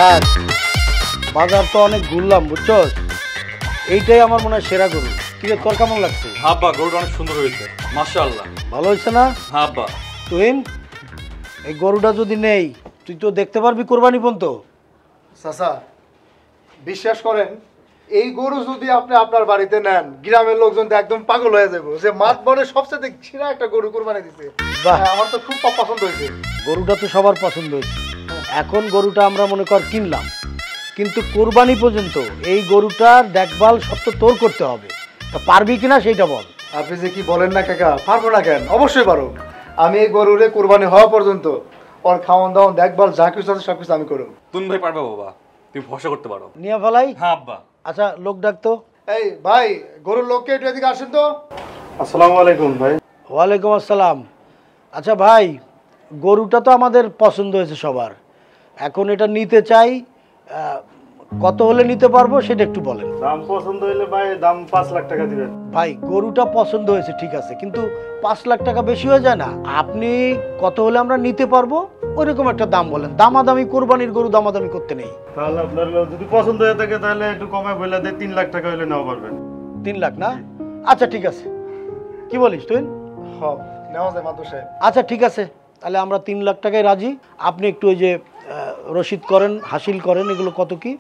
রাজ, বাজার তো অনেক ঘুরলাম বুঝছস, এইটাই আমার মনে হয় সেরা গরু। কিরে তোর কেমন লাগছে? হ্যাঁ আব্বা, গরুটা অনেক সুন্দর হয়েছে, মাশাআল্লাহ। ভালো হয়েছে না? হ্যাঁ আব্বা। তুহিন, এই গরুটা যদি নেই তুই তো দেখতে পারবি কোরবানি পর্যন্ত। চাচা বিশ্বাস করেন, এই গরু যদি আপনি আপনার বাড়িতে নেন, গ্রামের লোকজন তো একদম পাগল হয়ে যাবে যে মাতবরের সবচেয়ে সেরা একটা গরু কোরবানি দিছে। বাহ, আমার তো খুব পছন্দ হয়েছে। গরুটা তো সবার পছন্দ হয়েছে। এখন গরুটা আমরা মনে কর কিনলাম, কিন্তু কোরবানি পর্যন্ত এই গরুটার দেখভাল সব তো তোর করতে হবে। তা পারবি কিনা সেইটা বল। আপনি যে কি বলেন না কাকা, পারবো না কেন, অবশ্যই পারো। আমি এই গরুরে কোরবানি হওয়া পর্যন্ত ওর খাওয়ান দাওয়ান দেখভাল যা কিছু আছে সব কিছু আমি করব। তুমি ভাই পারবে বাবা, তুমি ভরসা করতে পারো। নিয়ে ফেলাই। হ্যাঁ আব্বা। আচ্ছা লোক ডাকতো। এই ভাই, গরুর লোককে একটু এদিকে আসেন তো। আসসালামু আলাইকুম ভাই। ওয়ালাইকুম আসসালাম। আচ্ছা ভাই, গরুটা তো আমাদের পছন্দ হয়েছে সবার, এখন এটা নিতে চাই, কত হলে নিতে পারবো সেটা একটু বলেন। দাম পছন্দ হইলে ভাই দাম 5 লাখ টাকা দিবেন। ভাই গরুটা পছন্দ হয়েছে ঠিক আছে, কিন্তু 5 লাখ টাকা বেশি হয়ে যায় না? আপনি কত হলে আমরা নিতে পারবো ওইরকম একটা দাম বলেন। দামাদামি, কোরবানির গরু দামাদামি করতে নেই। তাহলে আপনার যদি পছন্দ হয়ে থাকে তাহলে একটু কমে বলে দেয়, 3 লাখ টাকা হইলে নেওয়া পারবেন। 3 লাখ না? আচ্ছা ঠিক আছে, কি বলিস তুই? হ্যাঁ নেওয়া যায় মাদুর সাহেব। আচ্ছা ঠিক আছে, তাহলে আমরা 3 লাখ টাকায় রাজি। আপনি একটু ওই যে রসিদ করেন, হাসিল করেন, এগুলো কত কি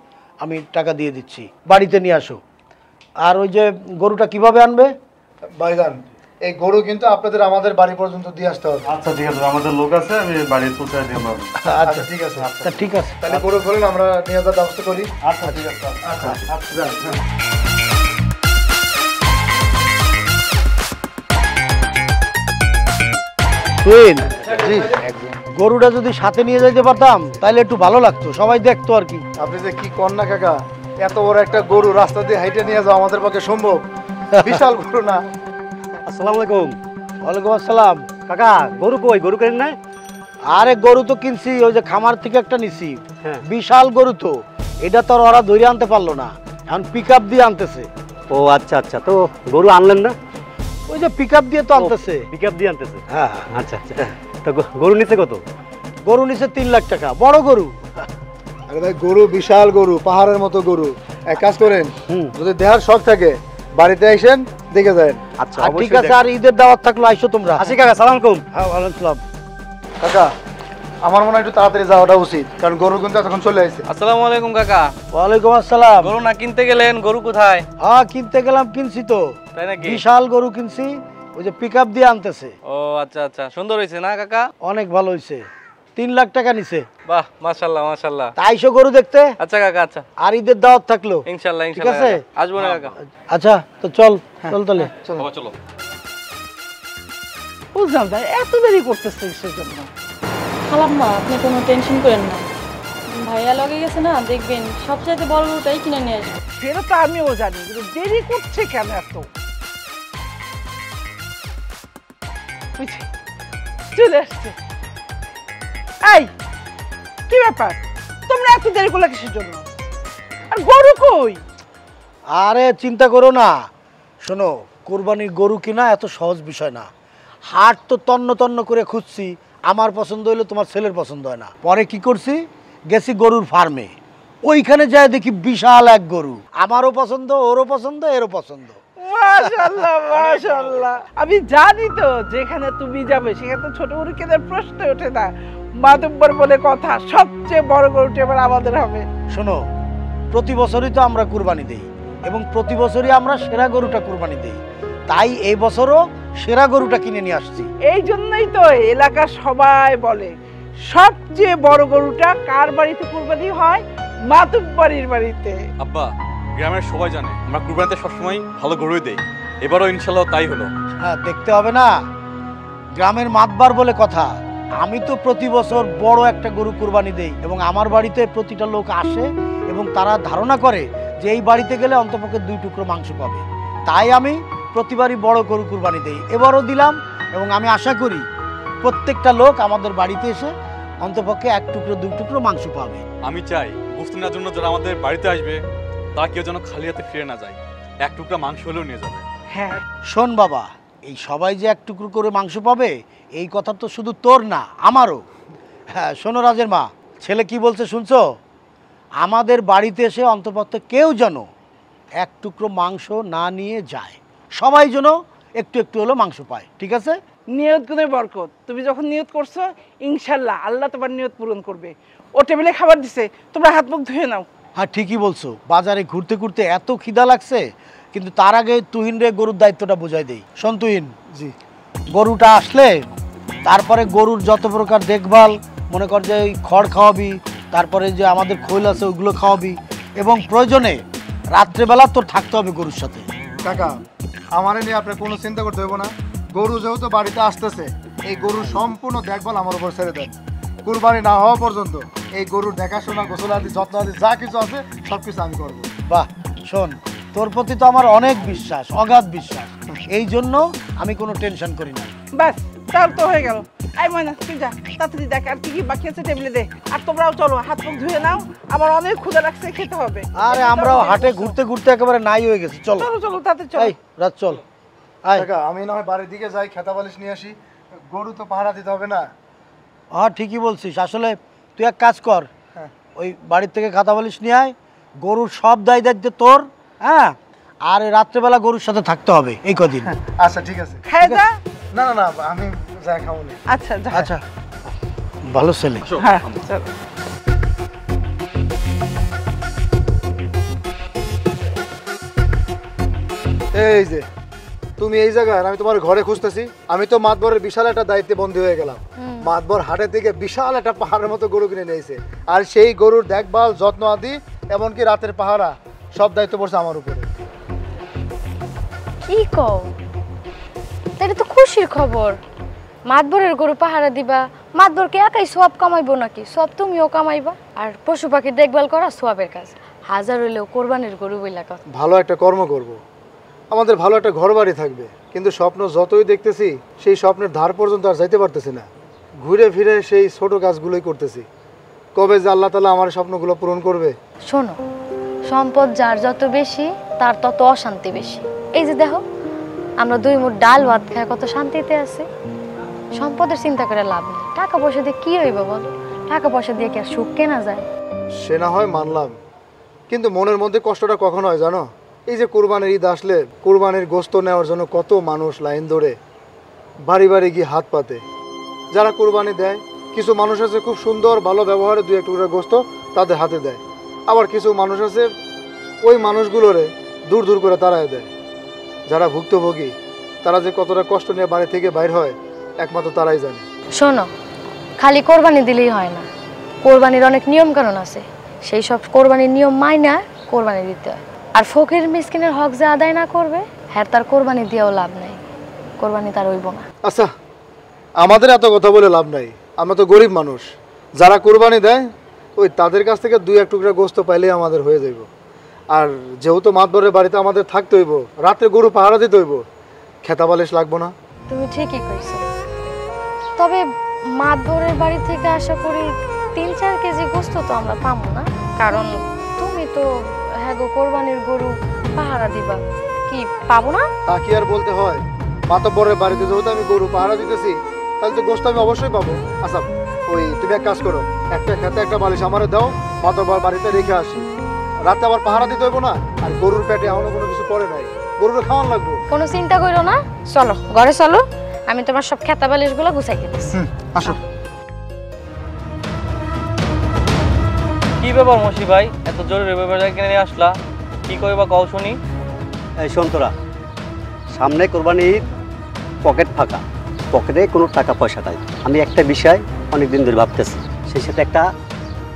আমি টাকা দিয়ে দিচ্ছি, বাড়িতে নিয়ে আসো। আর ওই যে গরুটা কিভাবে আনবে? ভাইজান, এই গরু কিন্তু আপনাদের আমাদের বাড়ি পর্যন্ত দিয়ে আসতে হবে। আচ্ছা ঠিক আছে, আমাদের লোক আছে, আমি বাড়ি পৌঁছায় দিয়ে পারবো। আচ্ছা ঠিক আছে। তা ঠিক আছে, তাহলে গরু ফেলেন, আমরা নিয়ে যাওয়ার ব্যবস্থা করি। আচ্ছা ঠিক আছে। আচ্ছা আচ্ছা যান, হ্যাঁ। তুইন, জি, গরুটা যদি সাথে নিয়ে যাইতে পারতাম তাহলে একটু ভালো লাগতো, সবাই দেখতো আর কি। আপনি যে কি কর না কাকা, এত বড় একটা গরু রাস্তা দিয়ে হাইটে নিয়ে যাওয়া আমাদের পক্ষে সম্ভব? বিশাল গরু না? আসসালামু আলাইকুম। ওয়ালাইকুম আসসালাম। কাকা গরু কই? গরু কেন নাই? আরে গরু তো কিনছি, ওই যে খামার থেকে একটা নিছি, বিশাল গরু তো, এটা তো ওরা ধরে আনতে পারলো না, এখন পিক আপ দিয়ে আনতেছে। ও আচ্ছা আচ্ছা, তো গরু আনলেন না? ওই যে পিক আপ দিয়ে তো আনতেছে। পিক আপ দিয়ে আনতেছে? হ্যাঁ আচ্ছা আচ্ছা, তো গরু নিচ্ছে কত? গরু নিছে 3 লাখ টাকা, বড় গরু। আরে ভাই গরু বিশাল গরু, পাহাড়ের মতো গরু। এক কাজ করেন, যদি দেহার শখ থাকে বাড়িতে আসেন, দেখে যান। আচ্ছা ঠিক আছে, আর ঈদের দাওয়াত থাকলো, আইসো তোমরা। আসি কাকা, সালাম আলাইকুম। হ্যাঁ ওয়ালাইকুম আসসালাম। কাকা আমার মনে হয় একটু তাড়াতাড়ি যাওয়াটা উচিত, কারণ গরু কিন্তু এতক্ষণ চলে আসছে। আসসালামু আলাইকুম কাকা। ওয়ালাইকুম আসসালাম। গরু না কিনতে গেলেন, গরু কোথায়? হ্যাঁ কিনতে গেলাম, কিনছি তো, তাই নাকি? বিশাল গরু কিনছি, ওই যে পিক আপ দিয়ে আনতেছে। ও আচ্ছা আচ্ছা, সুন্দর হয়েছে না কাকা? অনেক ভালো হয়েছে, 3 লাখ টাকা নিছে। বাহ মাশাআল্লাহ মাশাআল্লাহ। আইসো গরু দেখতে। আচ্ছা কাকা, আচ্ছা। আর ঈদের দাওয়াত থাকলো ইনশাআল্লাহ ঠিক ইনশাআল্লাহ আছে? কাকা। আসবো না কাকা। আচ্ছা তো চল চল তাহলে। বাবা চলো। বুঝলাম তাই এত দেরি করতেছে কিসের জন্য? খালাম্মা আপনি কোনো টেনশন করেন না, ভাইয়া লগে গেছে না, দেখবেন সবচাইতে বড় গরুটাই কিনে নিয়ে আসবে। সেটা তো আমিও জানি, কিন্তু দেরি করছে কেন এত? বুঝছি, চলে আসছে। এই কি ব্যাপার, তোমরা এত দেরি করলে কিসের জন্য? আর গরু কই? আরে চিন্তা করো না, শোনো, কোরবানির গরু কিনা এত সহজ বিষয় না। হাট তো তন্ন তন্ন করে খুঁজছি, আমার পছন্দ হইলো তোমার ছেলের পছন্দ হয় না। পরে কি করছি, গেছি গরুর ফার্মে, ওইখানে যায় দেখি বিশাল এক গরু, আমারও পছন্দ, ওরও পছন্দ, এরও পছন্দ। মাশাআল্লাহ মাশাআল্লাহ, আমি জানি তো যেখানে তুমি যাবে সেখানে তো ছোট গরু কেনার প্রশ্ন ওঠে না। মাতব্বর বলে কথা, সবচেয়ে বড় গরুটি এবার আমাদের হবে। শোনো, প্রতি বছরই তো আমরা কুরবানি দেই, এবং প্রতি বছরই আমরা সেরা গরুটা কুরবানি দেই, তাই এই বছরও সেরা গরুটা কিনে নিয়ে আসছি। এই জন্যই তো এলাকার সবাই বলে সবচেয়ে বড় গরুটা কার বাড়িতে কুরবানি হয়? মাতব্বরের বাড়িতে। আব্বা, গ্রামের সবাই জানে আমরা কুরবানিতে সবসময় ভালো গরুই দেই, এবারও ইনশাআল্লাহ তাই হলো। হ্যাঁ দেখতে হবে না, গ্রামের মাতবার বলে কথা। আমি তো প্রতি বছর বড় একটা গরু কুরবানি দেই, এবং আমার বাড়িতে প্রতিটা লোক আসে এবং তারা ধারণা করে যে এই বাড়িতে গেলে অন্তপক্ষে 2 টুকরো মাংস পাবে, তাই আমি প্রতিবারই বড় গরু কুরবানি দেই, এবারও দিলাম। এবং আমি আশা করি প্রত্যেকটা লোক আমাদের বাড়িতে এসে অন্তপক্ষে 1 টুকরো 2 টুকরো মাংস পাবে। আমি চাই গোশত নেওয়ার জন্য যারা আমাদের বাড়িতে আসবে তারা কেউ যেন খালি হাতে ফিরে না যায়, 1 টুকরা মাংস হলেও নিয়ে যাবে। হ্যাঁ শোন বাবা, এই সবাই যে 1 টুকরো করে মাংস পাবে এই কথা তো শুধু তোর না, আমারও। হ্যাঁ শোনো রাজের মা, ছেলে কি বলছে শুনছো? আমাদের বাড়িতে এসে অন্তপক্ষে কেউ যেন এক টুকরো মাংস না নিয়ে যায়, সবাই যেন একটু একটু হলেও মাংস পায়, ঠিক আছে? নিয়ত গুণে বরকত। তুমি যখন নিয়ত করছো ইনশাল্লাহ আল্লাহ তোমার নিয়ত পূরণ করবে। ও টেবিলে খাবার দিছে, তোমরা হাত মুখ ধুয়ে নাও। হ্যাঁ ঠিকই বলছো, বাজারে ঘুরতে ঘুরতে এত খিদা লাগছে, কিন্তু তার আগে তুহিন রে গরুর দায়িত্বটা বুঝাই দেই। শোন তুহিন, জি গরুটা আসলে তারপরে গরুর যত প্রকার দেখভাল, মনে কর যে ওই খড় খাওয়াবি, তারপরে যে আমাদের খৈল আছে ওইগুলো খাওয়াবি, এবং প্রয়োজনে রাত্রেবেলা তোর থাকতে হবে গরুর সাথে। কাকা, আমার নিয়ে আপনার কোনো চিন্তা করতে হবে না। গরু যেহেতু বাড়িতে আসতেছে, এই গরুর সম্পূর্ণ দেখভাল আমার উপর ছেড়ে দেন। কুরবানি না হওয়া পর্যন্ত এই গরুর দেখাশোনা, গোসল আদি, যত্ন আদি যা কিছু আছে সব কিছু আমি করবো। বাহ, শোন, তোর প্রতি তো আমার অনেক বিশ্বাস, অগাধ বিশ্বাস, এই জন্য আমি কোনো টেনশন করি না। ব্যাস, তাহলে তো হয়ে গেল। এই ময়না তুই যা, তাড়াতাড়ি দেখ আর কি কি বাকি আছে টেবিলে দে। আর তোমরাও চলো, হাত মুখ ধুয়ে নাও, আমার অনেক ক্ষুধা লাগছে, খেতে হবে। আরে আমরাও হাটে ঘুরতে ঘুরতে একেবারে নাই হয়ে গেছি, চলো চলো চলো তাড়াতাড়ি চলো। এই রাত চল, আয়। কাকা, আমি না হয় বাড়ির দিকে যাই, খেতা বালিশ নিয়ে আসি। গরু তো পাহারা দিতে হবে না? হ্যাঁ ঠিকই বলছিস, আসলে তুই এক কাজ কর, হ্যাঁ। ওই বাড়ির থেকে খাতা বালিশ নিয়ে আয়, গরুর সব দায় দায়িত্ব তোর, হ্যাঁ, আর এই রাত্রেবেলা গরুর সাথে থাকতে হবে এই কদিন। আচ্ছা ঠিক আছে। খাই যা। না না না, আমি যাই খাবো না। আচ্ছা যা। আচ্ছা, ভালো ছেলে। হ্যাঁ চলো। এই যে তুমি এই জায়গায়, আমি তোমার ঘরে খুঁজতেছি। আমি তো মাতবরের বিশাল একটা দায়িত্বে বন্দী হয়ে গেলাম। মাতবর হাটে থেকে বিশাল একটা পাহাড়ের মতো গরু কিনে নিয়েছে, আর সেই গরুর দেখভাল, যত্ন আদি, এমনকি রাতের পাহারা, সব দায়িত্ব পড়ছে আমার উপরে। কি কও? এটা তো খুশির খবর। মাতবরের গরু পাহারা দিবা, মাতবরকে একাই সব কামাইবো নাকি? সব তুমিও কামাইবা। আর পশু পাখি দেখভাল করা সোয়াবের কাজ, হাজার হইলেও কোরবানির গরু বইলা কথা। ভালো একটা কর্ম করব, আমাদের ভালো একটা ঘর বাড়ি থাকবে, কিন্তু স্বপ্ন যতই দেখতেছি সেই স্বপ্নের ধার পর্যন্ত আর যাইতে পারতেছি না। ঘুরে ফিরে সেই ছোট কাজগুলোই করতেছি। কবে যে আল্লাহ তাআলা আমার স্বপ্নগুলো পূরণ করবে? শোনো, সম্পদ যার যত বেশি তার তত অশান্তি বেশি। এই যে দেখো, আমরা দুই মুঠ ডাল ভাত খায় কত শান্তিতে আছি। সম্পদের চিন্তা করে লাভ নেই। টাকা পয়সা দিয়ে কি হইব বলো? টাকা পয়সা দিয়ে কি আর সুখ কেনা যায়? সে না হয় মানলাম, কিন্তু মনের মধ্যে কষ্টটা কখন হয় জানো? এই যে কুরবানির ঈদ আসলে কুরবানির গোশত নেওয়ার জন্য কত মানুষ লাইন ধরে বাড়ি বাড়ি গিয়ে হাত পাতে। যারা কুরবানি দেয়, কিছু মানুষ আছে খুব সুন্দর ভালো ব্যবহারে দুই এক টুকরা গোশত তাদের হাতে দেয়, আবার কিছু মানুষ আছে ওই মানুষগুলোরে দূর দূর করে তাড়ায় দেয়। যারা ভুক্তভোগী, তারা যে কতটা কষ্ট নিয়ে বাড়ি থেকে বাইর হয় একমাত্র তারাই জানে। শোনো, খালি কোরবানি দিলেই হয় না, কোরবানির অনেক নিয়ম কানুন আছে। সেই সব কোরবানির নিয়ম মাইনা কোরবানি দিতে হয়। আর ফকির মিসকিনের হক যে আদায় না করবে, হ্যাঁ তার কোরবানি দিয়েও লাভ নেই, কোরবানি তার হইব না। আচ্ছা, আমাদের এত কথা বলে লাভ নাই, আমরা তো গরিব মানুষ। যারা কুরবানি দেয় ওই তাদের কাছ থেকে দুই এক টুকরা গোশত পাইলেই আমাদের হয়ে যাইব। আর যেহেতু মাতবরের বাড়িতে আমাদের থাকতে হইব, রাত্রে গরু পাহারা দিতে হইব, খেতা বালিশ লাগবো না। তুমি ঠিকই কইছো, তবে মাতবরের বাড়ি থেকে আশা করি ৩-৪ কেজি গোশত তো আমরা পাবো না, কারণ তুমি তো হ্যাঁ গো কোরবানির গরু পাহারা দিবা, কি পাবো না? তা কি আর বলতে হয়, মাতবরের বাড়িতে যেহেতু আমি গরু পাহারা দিতেছি, তাহলে তো গোশত আমি অবশ্যই পাবো। আচ্ছা, ওই তুমি এক কাজ করো, একটা খেতে একটা বালিশ আমারে দাও, মাতবর বাড়িতে রেখে আসি, রাতে আবার পাহারা দিতে হইব না। আর গরুর পেটে এখনো কোনো কিছু পড়ে নাই, গরুরে খাওয়ান লাগবো। কোনো চিন্তা করো না, চলো ঘরে চলো, আমি তোমার সব খেতা বালিশগুলো গুছাই দিতেছি। আসো। কি ব্যাপার মশি ভাই, এত জরুরি ব্যাপার কিনে নিয়ে আসলা? কি করবা কও শুনি। এই শোন তোরা, সামনে কোরবানি ঈদ, পকেট ফাঁকা, পকেটে কোনো টাকা পয়সা নাই। আমি একটা বিষয় অনেক দিন ধরে ভাবতেছি, সেই সাথে একটা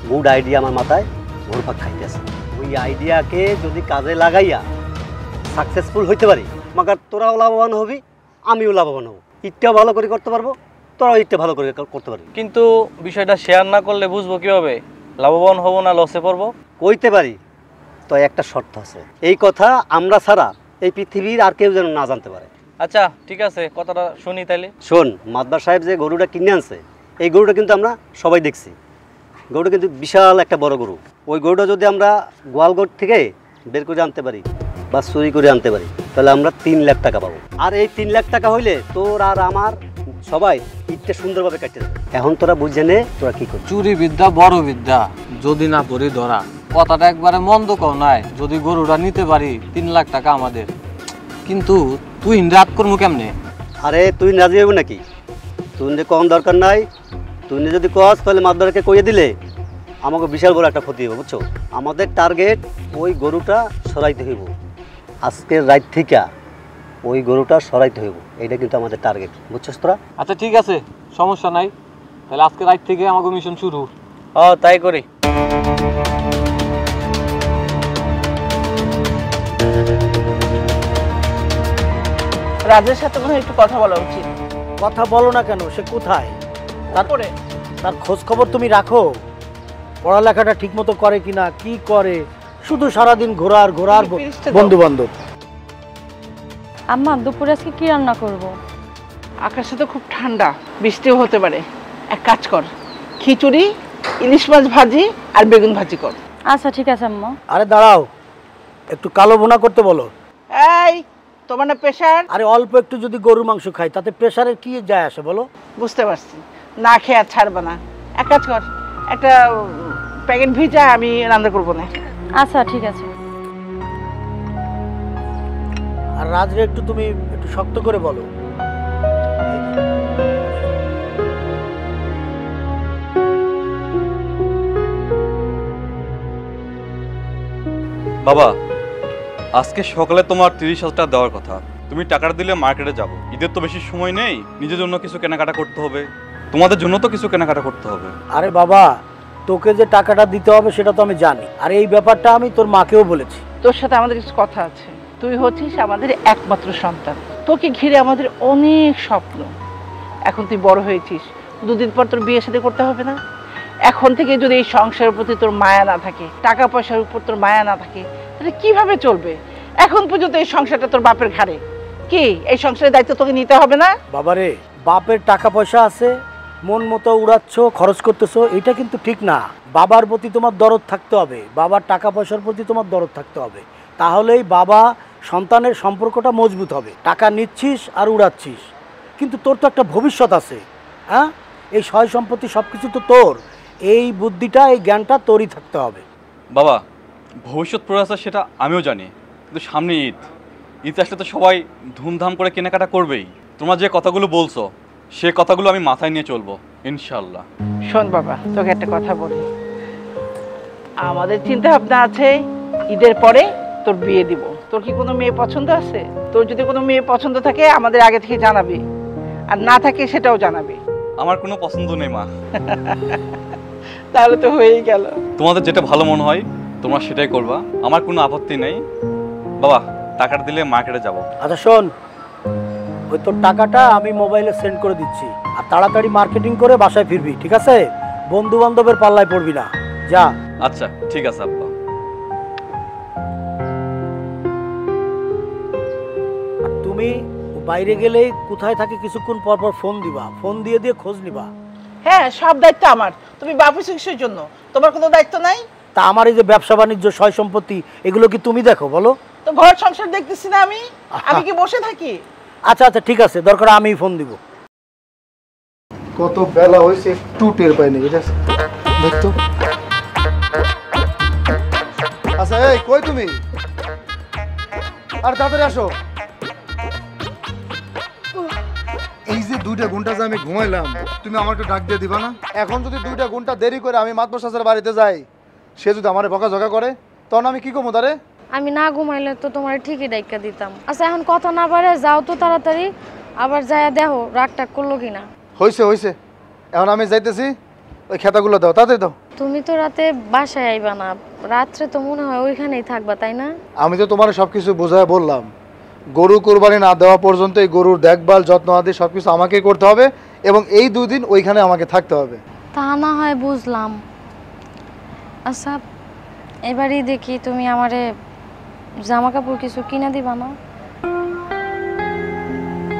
গুড আইডিয়া আমার মাথায় ঘুরপাক খাইতেছে। ওই আইডিয়াকে যদি কাজে লাগাইয়া সাকসেসফুল হইতে পারি, মাগার তোরাও লাভবান হবি, আমিও লাভবান হব। ঈদটাও ভালো করে করতে পারবো, তোরাও ঈদটা ভালো করে করতে পারবি। কিন্তু বিষয়টা শেয়ার না করলে বুঝবো কিভাবে? লাভবান হবো না লসে পড়বো? কইতে পারি, তো একটা শর্ত আছে, এই কথা আমরা ছাড়া এই পৃথিবীর আর কেউ যেন না জানতে পারে। আচ্ছা ঠিক আছে, কথাটা শুনি তাইলে। শোন, মাতবার সাহেব যে গরুটা কিনে আনছে, এই গরুটা কিন্তু আমরা সবাই দেখছি, গরুটা কিন্তু বিশাল একটা বড় গরু। ওই গরুটা যদি আমরা গোয়ালগড় থেকে বের করে আনতে পারি বা চুরি করে আনতে পারি, তাহলে আমরা 3 লাখ টাকা পাবো। আর এই 3 লাখ টাকা হইলে তোর আর আমার সবাই ঈদটা সুন্দরভাবে কাটতে যাবে। এখন তোরা বুঝে নে তোরা কি করবি। চুরি বিদ্যা বড় বিদ্যা, যদি না পড়ি ধরা, কথাটা একবারে মন্দ কও নাই, যদি গরুটা নিতে পারি 3 লাখ টাকা আমাদের। কিন্তু তুই রাত করবো কেমনে? আরে তুই রাজি হইব নাকি? তুই যে কম দরকার নাই, তুই যদি কস তাহলে মাদ্দারকে কইয়ে দিলে আমাকে বিশাল বড় একটা ক্ষতি হবে, বুঝছো? আমাদের টার্গেট ওই গরুটা সরাইতে হইব। আজকের রাত থেকে ওই গরুটা সরাইতে হইব, এইটা কিন্তু আমাদের টার্গেট, বুঝছস তোরা? আচ্ছা ঠিক আছে, সমস্যা নাই। তাহলে আজকে রাত থেকে আমাকে মিশন শুরু। তাই করি। রাজের সাথে মনে হয় একটু কথা বলা উচিত। কথা বলো না কেন, সে কোথায়? তারপরে তার খোঁজ খবর তুমি রাখো? পড়ালেখাটা ঠিক মতো করে কিনা, কি করে? শুধু সারাদিন ঘোরার ঘোরার, বন্ধু বান্ধব। আম্মা দুপুরে আজকে কি রান্না করব? আকাশে তো খুব ঠান্ডা, বৃষ্টিও হতে পারে। এক কাজ কর, খিচুড়ি, ইলিশ মাছ ভাজি আর বেগুন ভাজি কর। আচ্ছা ঠিক আছে আম্মা। আরে দাঁড়াও, একটু কালো ভুনা করতে বলো। এই তোমার না প্রেশার? আরে অল্প একটু যদি গরুর মাংস খাই তাতে প্রেশারের কি যায় আসে বলো? বুঝতে পারছি, না খেয়ে আর ছাড়বে না। এক কাজ কর, একটা প্যাকেট ভিজা, আমি রান্না করবো না। আচ্ছা ঠিক আছে। আর রাজরে একটু তুমি একটু শক্ত করে বলো। বাবা, আজকে সকালে তোমার 30,000 টাকা দেওয়ার কথা। তুমি টাকাটা দিলে মার্কেটে যাব। ঈদের তো বেশি সময় নেই, নিজের জন্য কিছু কেনাকাটা করতে হবে, তোমাদের জন্য তো কিছু কেনাকাটা করতে হবে। আরে বাবা, তোকে যে টাকাটা দিতে হবে সেটা তো আমি জানি, আর এই ব্যাপারটা আমি তোর মাকেও বলেছি। তোর সাথে আমাদের কিছু কথা আছে। তুই হচ্ছিস আমাদের একমাত্র সন্তান, তোকে ঘিরে আমাদের অনেক স্বপ্ন। এখন তুই বড় হয়েছিস, 2 দিন পর তোর বিয়ে শাদী করতে হবে না? এখন থেকে যদি এই সংসারের প্রতি তোর মায়া না থাকে, টাকা পয়সার উপর তোর মায়া না থাকে, তাহলে কিভাবে চলবে? এখন পর্যন্ত এই সংসারটা তোর বাপের ঘাড়ে। কি এই সংসারের দায়িত্ব তোকে নিতে হবে না? বাবারে, বাপের টাকা পয়সা আছে, মন মতো উড়াচ্ছ, খরচ করতেছো, এটা কিন্তু ঠিক না। বাবার প্রতি তোমার দরদ থাকতে হবে, বাবার টাকা পয়সার প্রতি তোমার দরদ থাকতে হবে, তাহলেই বাবা সন্তানের সম্পর্কটা মজবুত হবে। টাকা নিচ্ছিস আর উড়াচ্ছিস, কিন্তু তোর তো একটা ভবিষ্যৎ আছে। হ্যাঁ, এই সয় সম্পত্তি সব কিছু তো তোর, এই বুদ্ধিটা, এই জ্ঞানটা তোরই থাকতে হবে। বাবা, ভবিষ্যৎ পড়ে আছে সেটা আমিও জানি, কিন্তু সামনে ঈদ, ঈদ আসলে তো সবাই ধুমধাম করে কেনাকাটা করবেই। তোমরা যে কথাগুলো বলছো সে কথাগুলো আমি মাথায় নিয়ে চলবো ইনশাল্লাহ। শোন বাবা, তোকে একটা কথা বলি। আমাদের চিন্তা ভাবনা আছে ঈদের পরে তোর বিয়ে দিব। তোর কি কোনো মেয়ে পছন্দ আছে? তোর যদি কোনো মেয়ে পছন্দ থাকে আমাদের আগে থেকে জানাবি, আর না থাকে সেটাও জানাবি। আমার কোনো পছন্দ নেই মা। তাহলে তো হয়েই গেল। তোমাদের যেটা ভালো মনে হয় তোমরা সেটাই করবা, আমার কোনো আপত্তি নেই। বাবা, টাকাটা দিলে মার্কেটে যাব। আচ্ছা শোন, ওই তোর টাকাটা আমি মোবাইলে সেন্ড করে দিচ্ছি, আর তাড়াতাড়ি মার্কেটিং করে বাসায় ফিরবি, ঠিক আছে? বন্ধু বান্ধবের পাল্লায় পড়বি না, যা। আচ্ছা ঠিক আছে আব্বা। তুমি বাইরে গেলে কোথায় থাকে কিছুক্ষণ পর পর ফোন দিবা, ফোন দিয়ে দিয়ে খোঁজ নিবা। হ্যাঁ, সব দায়িত্ব আমার। তুমি বাপু চিকিৎসার জন্য, তোমার কোনো দায়িত্ব নাই? তা আমার এই যে ব্যবসা বাণিজ্য, সয় সম্পত্তি, এগুলো কি তুমি দেখো বলো? তো ঘর সংসার দেখতেছি না আমি? আমি কি বসে থাকি? আচ্ছা আচ্ছা ঠিক আছে, দরকার আমি ফোন দিব। কত বেলা হয়েছে একটু টের পাইনি, ঠিক আছে? দেখতো। আচ্ছা, এই কই তুমি? আর তাড়াতাড়ি আসো। এই যে 2টা ঘন্টা যে আমি ঘুমাইলাম, তুমি আমাকে ডাক দিয়ে দিবা না? এখন যদি 2টা ঘন্টা দেরি করে আমি মাতবর চাচার বাড়িতে যাই, সে যদি আমারে বকাঝকা করে, তখন আমি কি করবো তারে? আমি না ঘুমাইলে তো তোমার ঠিকই ডাইকা দিতাম। আচ্ছা এখন কথা না পারে যাও তো তাড়াতাড়ি, আবার যায়া দেখো রাগটা করলো কিনা। হয়েছে হয়েছে, এখন আমি যাইতেছি, ওই খেতাগুলো দাও, তাড়াতাড়ি দাও। তুমি তো রাতে বাসায় আইবা না, রাত্রে তো মনে হয় ওইখানেই থাকবা, তাই না? আমি তো তোমার সবকিছু বোঝায় বললাম, গরু কোরবানি না দেওয়া পর্যন্ত এই গরুর দেখভাল যত্ন আদি সবকিছু আমাকেই করতে হবে, এবং এই 2 দিন ওইখানে আমাকে থাকতে হবে। তা না হয় বুঝলাম। আচ্ছা এবারই দেখি তুমি আমারে জামা কাপড় কিছু কিনে দিবা না?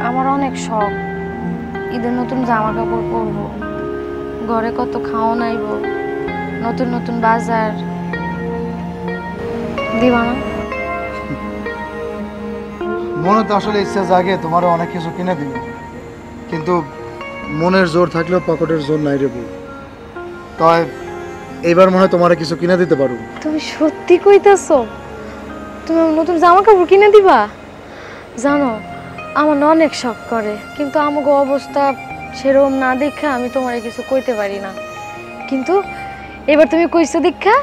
আমার অনেক শখ ঈদের নতুন জামা কাপড় পরবো, ঘরে কত খাওয়ান আইব, নতুন নতুন বাজার, দিবা না? মনে তো আসলে ইচ্ছা জাগে তোমারও অনেক কিছু কিনে দিব, কিন্তু মনের জোর থাকলেও পকেটের জোর নাই রে বউ। তাই এবার মনে হয় তোমার কিছু কিনে দিতে পারবো। তুমি সত্যি কইতাছো? তুমি আমার নতুন জামা কাপড় কিনে দিবা? জানো আমার না অনেক শখ করে, কিন্তু আমাকে অবস্থা সেরকম না দেখা আমি তোমারে কিছু কইতে পারি না। কিন্তু এবার তুমি কইছো দেখা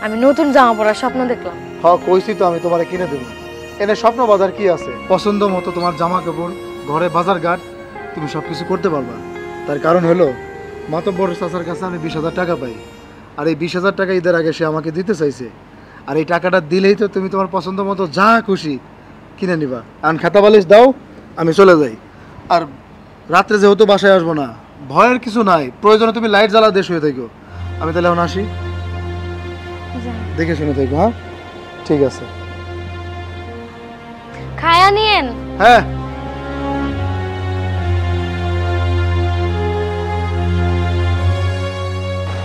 আমি নতুন জামা পরার স্বপ্ন দেখলাম। হ্যাঁ কইছি তো আমি তোমারে কিনে দেবো। এনে স্বপ্ন বাজার কি আছে? পছন্দ মতো তোমার জামা কাপড়, ঘরে বাজার ঘাট তুমি সবকিছু করতে পারবা। তার কারণ হলো মাতব্বর চাচার কাছে আমি 20,000 টাকা পাই, আর এই 20,000 টাকা ঈদের আগে সে আমাকে দিতে চাইছে। আর এই টাকাটা দিলেই তো তুমি তোমার পছন্দ মতো যা খুশি কিনে নিবা। আর খাতা বালিশ দাও, আমি চলে যাই। আর রাত্রে যেহেতু বাসায় আসবো না, ভয়ের কিছু নাই, প্রয়োজনে তুমি লাইট জ্বালা দিয়ে শুয়ে থাকো। আমি তাহলে এখন আসি, দেখে শুনে থাকবো। হ্যাঁ ঠিক আছে। খায়া নিয়েন। হ্যাঁ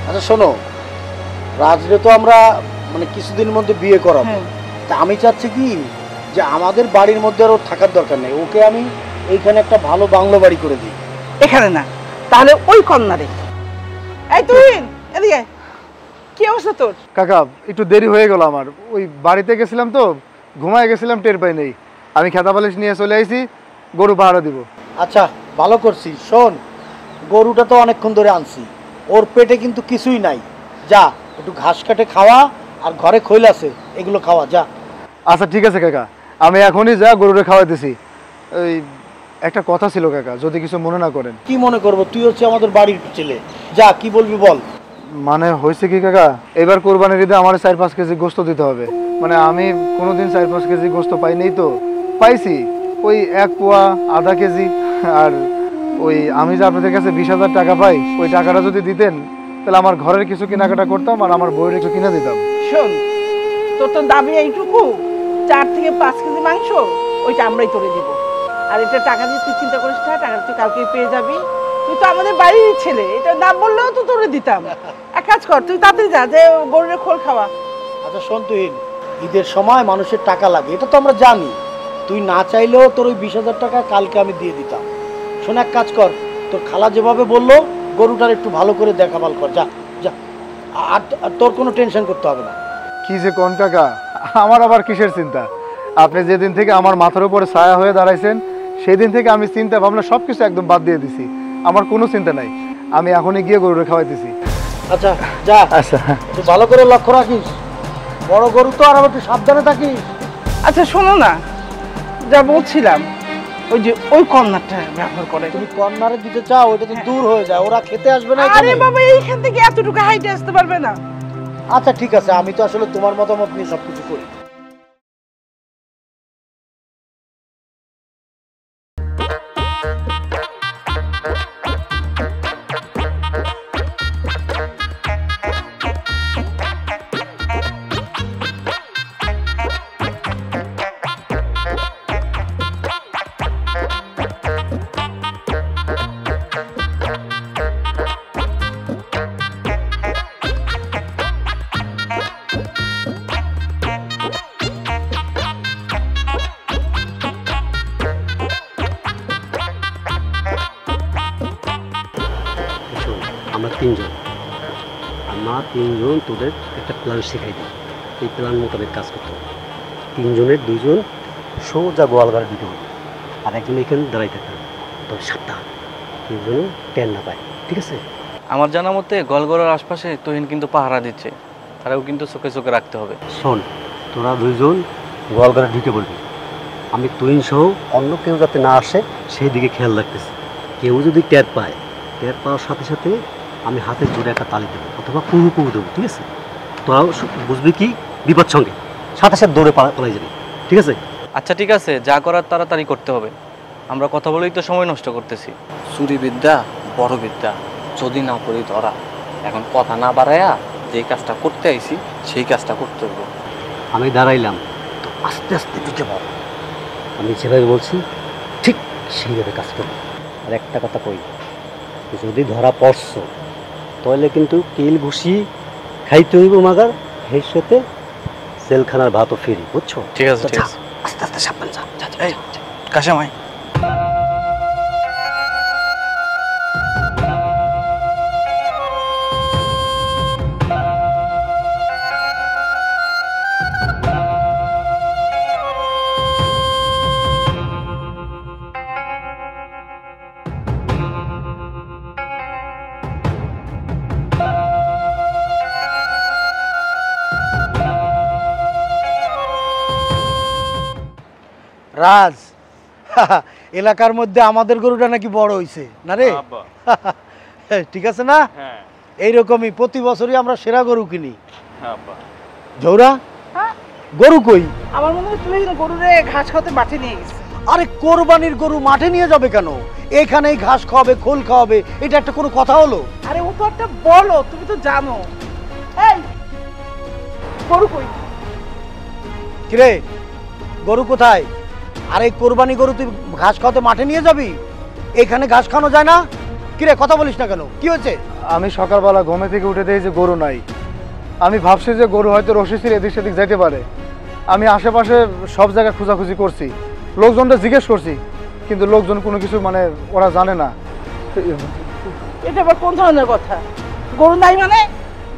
আচ্ছা শোনো, রাজরে তো আমরা মানে কিছুদিনের মধ্যে বিয়ে করাবো। তা আমি চাচ্ছি কি যে আমাদের বাড়ির মধ্যে আর ওর থাকার দরকার নেই, ওকে আমি এইখানে একটা ভালো বাংলো বাড়ি করে দিই। এখানে না, তাহলে ওই কন্যারে। এই তুই এদিকে, কি অবস্থা তোর? কাকা একটু দেরি হয়ে গেল আমার, ওই বাড়িতে গেছিলাম তো ঘুমায় গেছিলাম, টের পাই নেই। আমি খেতা বালিশ নিয়ে চলে আইছি, গরু পাহারা দিব। আচ্ছা ভালো করছিস। শোন, গরুটা তো অনেকক্ষণ ধরে আনছি, ওর পেটে কিন্তু কিছুই নাই। যা একটু ঘাস কাটে খাওয়া, আর ঘরে খৈল আছে এগুলো খাওয়া যা। আচ্ছা ঠিক আছে কাকা, আমি এখনই যা গরুরে খাওয়াইতেছি। ওই একটা কথা ছিল কাকা, যদি কিছু মনে না করেন। কি মনে করবো, তুই হচ্ছে আমাদের বাড়ির ছেলে, যা কি বলবি বল। মানে হয়েছে কি কাকা, এবার কোরবানির ঈদে আমার 4-5 কেজি গোস্ত দিতে হবে। মানে আমি কোনোদিন 4-5 কেজি গোস্ত পাই নেই, তো পাইছি ওই 1 পোয়া আধা কেজি। আর ওই আমি যে আপনাদের কাছে 20,000 টাকা পাই, ওই টাকাটা যদি দিতেন তাহলে আমার ঘরের কিছু কেনাকাটা করতাম আর আমার বউয়ের একটু কিনে দিতাম। শোন, তোর তো দাবি এইটুকু, 4 থেকে 5 কেজি মাংস, ওইটা আমরাই তোরে দিব। আর এটা টাকা দিয়ে তুই চিন্তা করিস না, টাকা তুই কালকে পেয়ে যাবি। তুই তো আমাদের বাড়ির ছেলে, এটা না বললেও তো তোরে দিতাম। এক কাজ কর, তুই তাড়াতাড়ি যা, যে গরুর খোল খাওয়া। আচ্ছা শোন তুহিন, ঈদের সময় মানুষের টাকা লাগে, এটা তো আমরা জানি। তুই না চাইলেও তোর ওই 20,000 টাকা কালকে আমি দিয়ে দিতাম। শোন এক কাজ কর, তোর খালা যেভাবে বললো গরুটার একটু ভালো করে দেখাভাল কর, যা যা। আর তোর কোনো টেনশন করতে হবে না। কি যে কোন কাকা, আমার আবার কিসের চিন্তা? আপনি যেদিন থেকে আমার মাথার উপরে ছায়া হয়ে দাঁড়াইছেন, সেদিন থেকে আমি চিন্তা ভাবনা সবকিছু একদম বাদ দিয়ে দিছি। আমার কোনো চিন্তা নাই, আমি এখনই গিয়ে গরুরে খাওয়াইতেছি। আচ্ছা যা, আচ্ছা একটু ভালো করে লক্ষ্য রাখিস, বড় গরু তো, আর একটু সাবধানে থাকিস। আচ্ছা শোনো না, যা বলছিলাম, ওই যে ওই কর্নারটা ব্যবহার করে। তুমি কর্নারে দিতে চাও, ওইটা তো দূর হয়ে যায়, ওরা খেতে আসবে না আরে এখানে। বাবা, এইখান থেকে এতটুকু হাইটে আসতে পারবে না। আচ্ছা ঠিক আছে, আমি তো আসলে তোমার মতামত নিয়ে সবকিছু করি। আমরা তিনজন তোদের একটা প্ল্যান শেখাই দিই, এই প্ল্যান মোতাবেক কাজ করতে হবে। 3জনের 2জন সোজা গোয়ালঘরে ঢুকে হবে, আর একজন এখানে দাঁড়াই থাকতে হবে। তবে সাবধান, 3জনও টেন না পায়, ঠিক আছে? আমার জানা মতে গোয়ালঘরের আশপাশে তুহিন কিন্তু পাহারা দিচ্ছে, তারাও কিন্তু চোখে চোখে রাখতে হবে। শোন, তোরা 2জন গোয়ালঘরে ঢুকে বলবি আমি তুহিন সহ অন্য কেউ যাতে না আসে সেই দিকে খেয়াল রাখতেছি। কেউ যদি টের পাওয়ার সাথে সাথে আমি হাতের জোরে একটা তালি দেবো অথবা পুরো দেবো, ঠিক আছে? তোরাও বুঝবি কি বিপদ সঙ্গে সাথে সাথে দৌড়ে পালাই যাবে, ঠিক আছে? আচ্ছা ঠিক আছে, যা করার তাড়াতাড়ি করতে হবে। আমরা কথা বলেই তো সময় নষ্ট করতেছি। চুরি বিদ্যা বড় বিদ্যা, যদি না করি ধরা। এখন কথা না বাড়ায়া যে কাজটা করতে আইছি সেই কাজটা করতে হবে। আমি দাঁড়াইলাম তো আস্তে আস্তে ঢুকে পড়ো, আমি যেভাবে বলছি ঠিক সেইভাবে কাজ করবো। আর একটা কথা কই, যদি ধরা পড়ছো তাহলে কিন্তু কিল ঘুষি খাইতে হইব, মাগার এর সাথে জেলখানার ভাতও ফিরি, বুঝছো? ঠিক আছে ঠিক আছে, আস্তে আস্তে সাবধান যা। এই কাশেমাই, রাজ, এলাকার মধ্যে আমাদের গরুটা নাকি বড় হইছে না রে? আব্বা। ঠিক আছে না? হ্যাঁ এইরকমই প্রতি বছরই আমরা সেরা গরু কিনি। হ্যাঁ আব্বা। ঝৌরা, হ্যাঁ? গরু কই? আমার মনে হয় তুই গরুরে ঘাস খাওয়াতে মাঠে নিয়ে গেছিস। আরে কোরবানির গরু মাঠে নিয়ে যাবে কেন? এখানেই ঘাস খাওয়াবে, খোল খাওয়াবে, এটা একটা কোনো কথা হলো? আরে ও তো একটা বলো, তুমি তো জানো। এই গরু কই? কিরে, গরু কোথায়? আরে কোরবানি গরু তুই ঘাস খাওয়াতে মাঠে নিয়ে যাবি? এখানে ঘাস খাওয়ানো যায় না? কিরে, কথা বলিস না কেন? কি হয়েছে? আমি সকালবেলা ঘুমে থেকে উঠে দেখি যে গরু নাই। আমি ভাবছি যে গরু হয়তো রশিসির এদিক সেদিক যেতে পারে। আমি আশেপাশে সব জায়গায় খোঁজাখুঁজি করছি, লোকজনটা জিজ্ঞেস করছি, কিন্তু লোকজন কোনো কিছু মানে ওরা জানে না। এটা আবার কোন ধরনের কথা? গরু নাই মানে?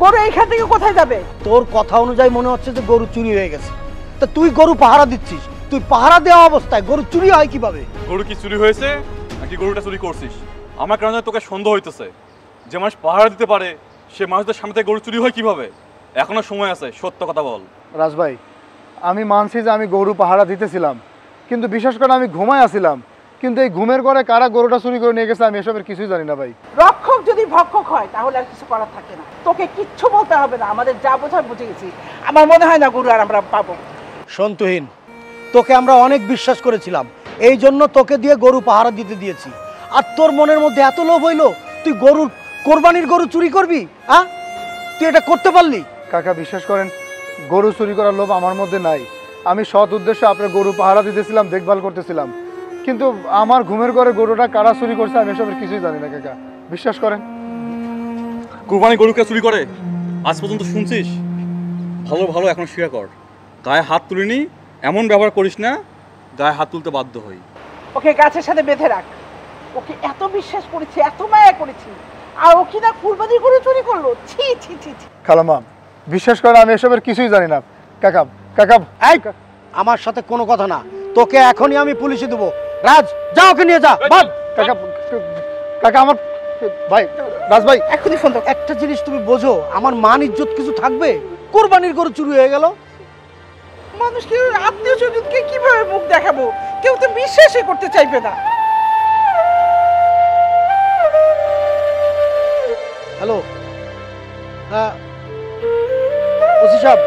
গরু এইখান থেকে কোথায় যাবে? তোর কথা অনুযায়ী মনে হচ্ছে যে গরু চুরি হয়ে গেছে। তা তুই গরু পাহারা দিচ্ছিস, তুই পাহারা দেওয়া অবস্থায় গরু চুরি হয় কিভাবে? গরু কি চুরি হয়েছে নাকি গরুটা চুরি করছিস? আমার কারণে তোকে সন্দেহ হইতেছে। যে মানুষ পাহারা দিতে পারে সে মানুষদের সামনে থেকে গরু চুরি হয় কিভাবে? এখনো সময় আছে, সত্য কথা বল। রাজভাই, আমি মানছি যে আমি গরু পাহারা দিতেছিলাম, কিন্তু বিশেষ করে আমি ঘুমায় আসছিলাম। কিন্তু এই ঘুমের ঘরে কারা গরুটা চুরি করে নিয়ে গেছে আমি এসবের কিছুই জানি না ভাই। রক্ষক যদি ভক্ষক হয় তাহলে আর কিছু করার থাকে না। তোকে কিচ্ছু বলতে হবে না, আমাদের যা বোঝার বুঝে গেছি। আমার মনে হয় না গরু আর আমরা পাবো। সন্তুহীন, তোকে আমরা অনেক বিশ্বাস করেছিলাম, এই জন্য তোকে দিয়ে গরু পাহারা দিতে দিয়েছি। আর তোর মনের মধ্যে এত লোভ হইলো তুই গরুর কোরবানির গরু চুরি করবি? হ্যাঁ, তুই এটা করতে পারলি? কাকা বিশ্বাস করেন, গরু চুরি করার লোভ আমার মধ্যে নাই। আমি সৎ উদ্দেশ্যে আপনার গরু পাহারা দিতেছিলাম, দেখভাল করতেছিলাম। কিন্তু আমার ঘুমের ঘরে গরুটা কারা চুরি করছে আমি এসবের কিছুই জানি না কাকা, বিশ্বাস করেন। কুরবানি গরুকে চুরি করে আজ পর্যন্ত শুনছিস? ভালো ভালো এখন স্বীকার কর, গায়ে হাত তুলিনি, এমন ব্যবহার করিস না গায়ে হাত তুলতে বাধ্য হই। ওকে গাছের সাথে বেঁধে রাখ। ওকে এত বিশ্বাস করেছি, এত মায়া করেছি, আর ও কি না কুরবানি গরু চুরি করলো? ছি ছি ছি ছি। খালামা বিশ্বাস করেন আমি এসবের কিছুই জানি না কাকা। কাকা এই, আমার সাথে কোনো কথা না, তোকে এখনই আমি পুলিশে দেবো। রাজ, যা ওকে নিয়ে যা। বাদ। কাকা কাকা আমার ভাই রাজ ভাই, এখনই ফোন দাও। একটা জিনিস তুমি বোঝো, আমার মান ইজ্জত কিছু থাকবে? কোরবানির গরু চুরি হয়ে গেল। মানুষকে আত্মীয় স্বজনকে কিভাবে মুখ দেখাবো? কেউ তো বিশ্বাসই করতে চাইবে না। হ্যালো, হ্যাঁ ওসি সাহেব,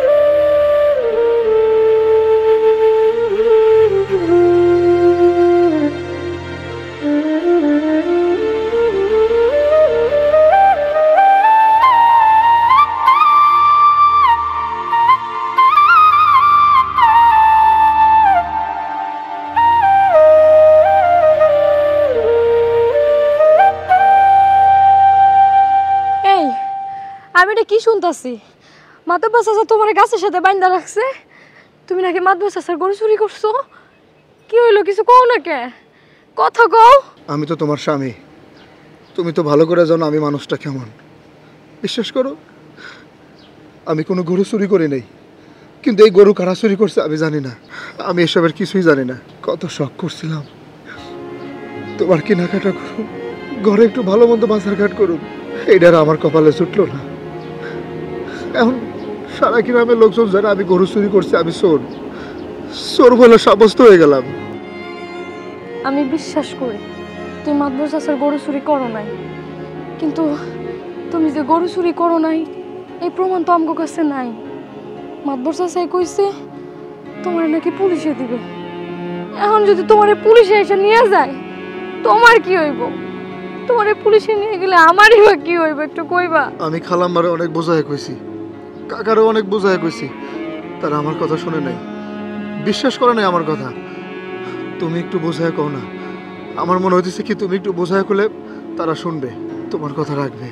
আমি এটা কি শুনতাছি? মাতব্বর চাচা তোমার গাছের সাথে বাইন্দা রাখছে, তুমি নাকি মাতব্বর চাচার গরু চুরি করছো? কি হইলো, কিছু কও না কে? কথা কও। আমি তো তোমার স্বামী, তুমি তো ভালো করে জানো আমি মানুষটা কেমন। বিশ্বাস করো, আমি কোনো গরু চুরি করি নাই, কিন্তু এই গরু কারা চুরি করছে আমি জানি না। আমি এসবের কিছুই জানি না। কত শখ করছিলাম তোমার কেনাকাটা করুন, ঘরে একটু ভালো মন্দ বাজার ঘাট করুন, এইটার আমার কপালে ছুটলো না। এখন সারা গ্রামের লোকজন জানে আমি গরু চুরি করছি, আমি চোর। চোর বলে সাব্যস্ত হয়ে গেলাম। আমি বিশ্বাস করি তুমি মাতব্বর চাচার গরু চুরি করো নাই, কিন্তু তুমি যে গরু চুরি করো নাই এই প্রমাণ তো আমার কাছে নাই। মাতব্বর চাচাই কইছে তোমার নাকি পুলিশে দিবে। এখন যদি তোমার পুলিশে এসে নিয়ে যায় তোমার কি হইব? তোমার পুলিশে নিয়ে গেলে আমারই বা কি হইব একটু কইবা? আমি খালাম্মারে অনেক বোঝায় কইছি, কাকারও অনেক বোঝায় কইছি, তারা আমার কথা শুনে নাই, বিশ্বাস করে নাই আমার কথা। তুমি একটু বোঝায় কও না, আমার মনে হইতেছে কি তুমি একটু বোঝায় করলে তারা শুনবে, তোমার কথা রাখবে,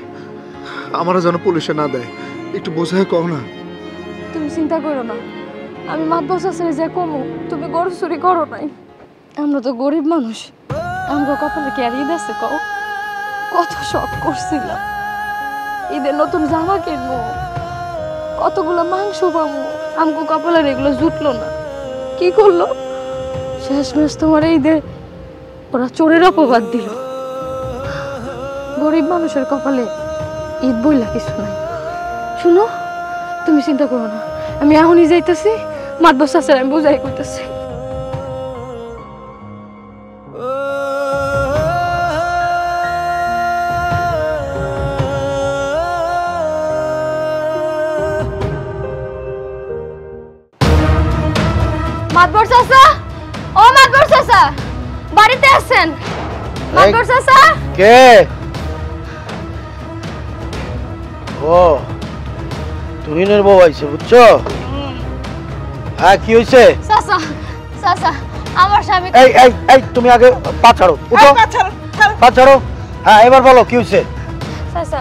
আমারা যেন পুলিশে না দেয়। একটু বোঝায় কও না। তুমি চিন্তা করো না, আমি মাতব্বর চাচারে যে কমু তুমি গরু চুরি করো নাই। আমরা তো গরিব মানুষ, আমগো কপালে কি আর ঈদ আছে কও? কত শখ করছিলাম ঈদের নতুন জামা কিনবো, কতগুলো মাংস পাবো, আমগো কপালের এগুলো জুটলো না। কি করলো শেষমেশ তোমার ঈদে ওরা চোরের অপবাদ দিল। গরিব মানুষের কপালে ঈদ বইলা কিছু নাই। শুনো, তুমি চিন্তা করো না, আমি এখনই যাইতেছি, মাতব্বর চাচার আমি বুঝাই করতেছি। মাতবর চাচা, ও মাতবর চাচা, বাড়িতে আছেন? মাতবর চাচা, কে? ও তুহিনের বউ আইছে, বুঝছো? হ্যাঁ, কি হয়েছে? চাচা চাচা, আমার স্বামী। এই এই এই, তুমি আগে পা ছাড়ো, উঠো, পা ছাড়ো। হ্যাঁ, এবার বলো কি হয়েছে? চাচা,